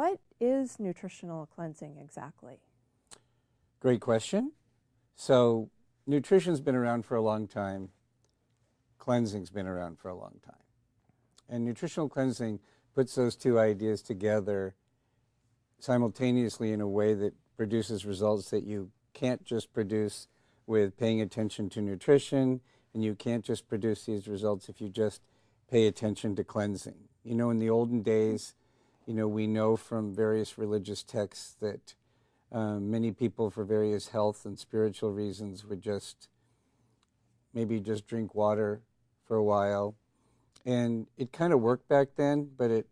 what is nutritional cleansing exactly? Great question. So nutrition's been around for a long time. Cleansing's been around for a long time. And nutritional cleansing puts those two ideas together simultaneously in a way that produces results that you can't just produce with paying attention to nutrition, and you can't just produce these results if you just pay attention to cleansing. You know, in the olden days, we know from various religious texts that many people, for various health and spiritual reasons, would maybe just drink water for a while. And it kind of worked back then, but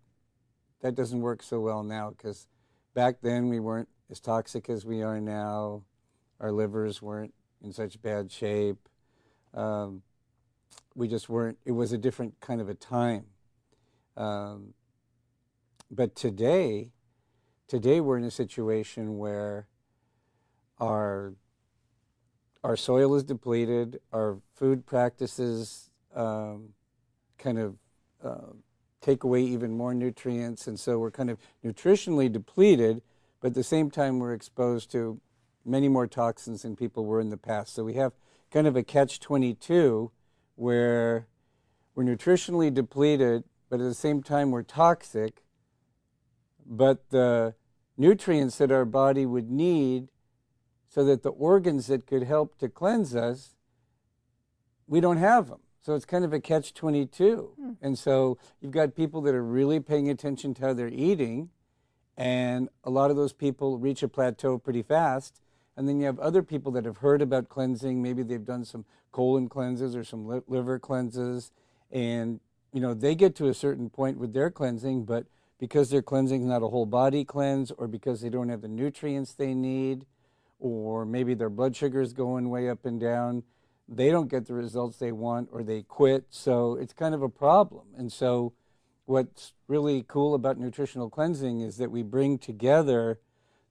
that doesn't work so well now, because back then we weren't as toxic as we are now. Our livers weren't in such bad shape. We just weren't. It was a different kind of a time. But today we're in a situation where our soil is depleted, our food practices kind of take away even more nutrients, and so we're kind of nutritionally depleted, but at the same time we're exposed to many more toxins than people were in the past. So we have kind of a catch-22 where we're nutritionally depleted, but at the same time we're toxic, but the nutrients that our body would need so that the organs that could help to cleanse us, we don't have them. So it's kind of a catch-22. And so you've got people that are really paying attention to how they're eating, and a lot of those people reach a plateau pretty fast. And then you have other people that have heard about cleansing. Maybe they've done some colon cleanses or some liver cleanses, and they get to a certain point with their cleansing, but because their cleansing is not a whole body cleanse, or because they don't have the nutrients they need, or maybe their blood sugar is going way up and down, they don't get the results they want, or they quit. So it's kind of a problem. And so what's really cool about nutritional cleansing is that we bring together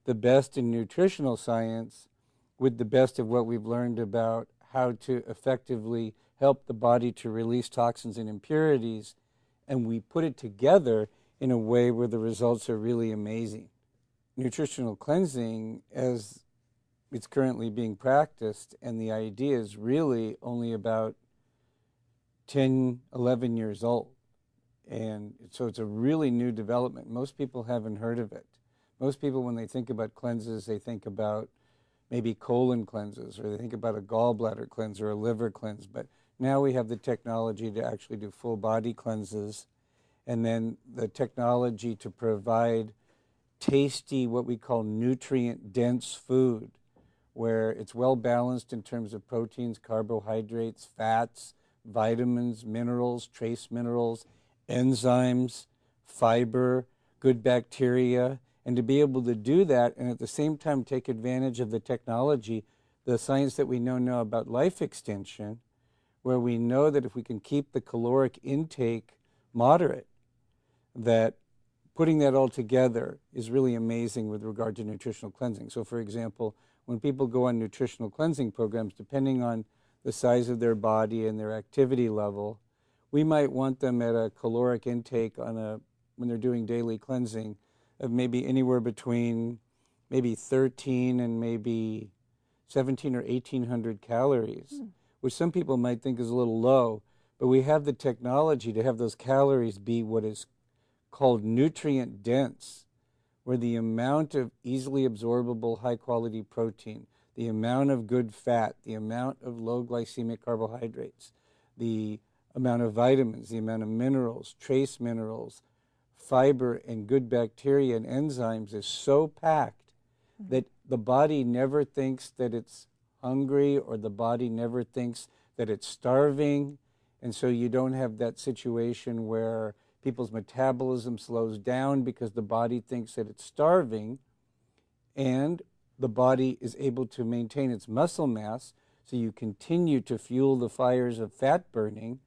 the best in nutritional science with the best of what we've learned about how to effectively help the body to release toxins and impurities, and we put it together in a way where the results are really amazing. Nutritional cleansing, as it's currently being practiced, and the idea is really only about 10, 11 years old. And so it's a really new development. Most people haven't heard of it. Most people, when they think about cleanses, they think about maybe colon cleanses, or they think about a gallbladder cleanse or a liver cleanse. But now we have the technology to actually do full body cleanses, and then the technology to provide tasty, what we call nutrient-dense food, where it's well balanced in terms of proteins, carbohydrates, fats, vitamins, minerals, trace minerals, enzymes, fiber, good bacteria, and to be able to do that and at the same time take advantage of the technology, the science that we know now about life extension, where we know that if we can keep the caloric intake moderate, that putting that all together is really amazing with regard to nutritional cleansing. So for example, when people go on nutritional cleansing programs, depending on the size of their body and their activity level, we might want them at a caloric intake when they're doing daily cleansing of maybe anywhere between maybe 13 and maybe 17 or 1,800 calories, which some people might think is a little low, but we have the technology to have those calories be what is called nutrient dense, where the amount of easily absorbable high-quality protein, the amount of good fat, the amount of low glycemic carbohydrates, the amount of vitamins, the amount of minerals, trace minerals, fiber, and good bacteria and enzymes is so packed that the body never thinks that it's hungry, or the body never thinks that it's starving. And so you don't have that situation where people's metabolism slows down because the body thinks that it's starving, and the body is able to maintain its muscle mass, so you continue to fuel the fires of fat burning.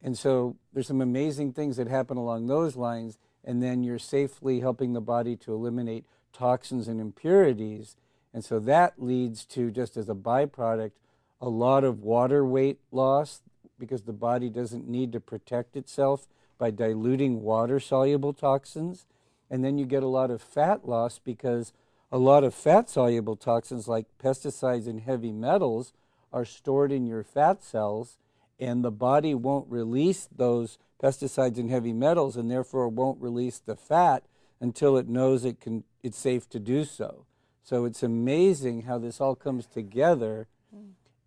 And so there's some amazing things that happen along those lines, and then you're safely helping the body to eliminate toxins and impurities. And so that leads to, just as a byproduct, a lot of water weight loss, because the body doesn't need to protect itself by diluting water-soluble toxins. and then you get a lot of fat loss because a lot of fat-soluble toxins like pesticides and heavy metals are stored in your fat cells, and the body won't release those pesticides and heavy metals, and therefore won't release the fat until it knows it's safe to do so. So it's amazing how this all comes together,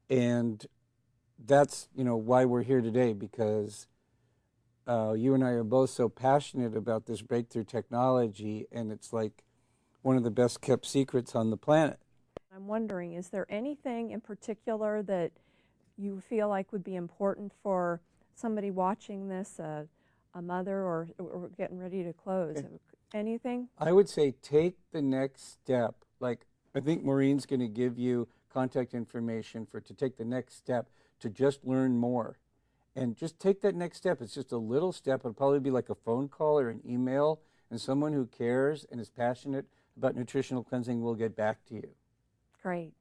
and that's why we're here today, because you and I are both so passionate about this breakthrough technology, and it's like one of the best kept secrets on the planet. I'm wondering, is there anything in particular that you feel like would be important for somebody watching this, a mother, or getting ready to close? Anything? I would say take the next step. Like, I think Maureen's going to give you contact information to take the next step to just learn more. And just take that next step. It's just a little step. It'll probably be like a phone call or an email, and someone who cares and is passionate about nutritional cleansing will get back to you. Great.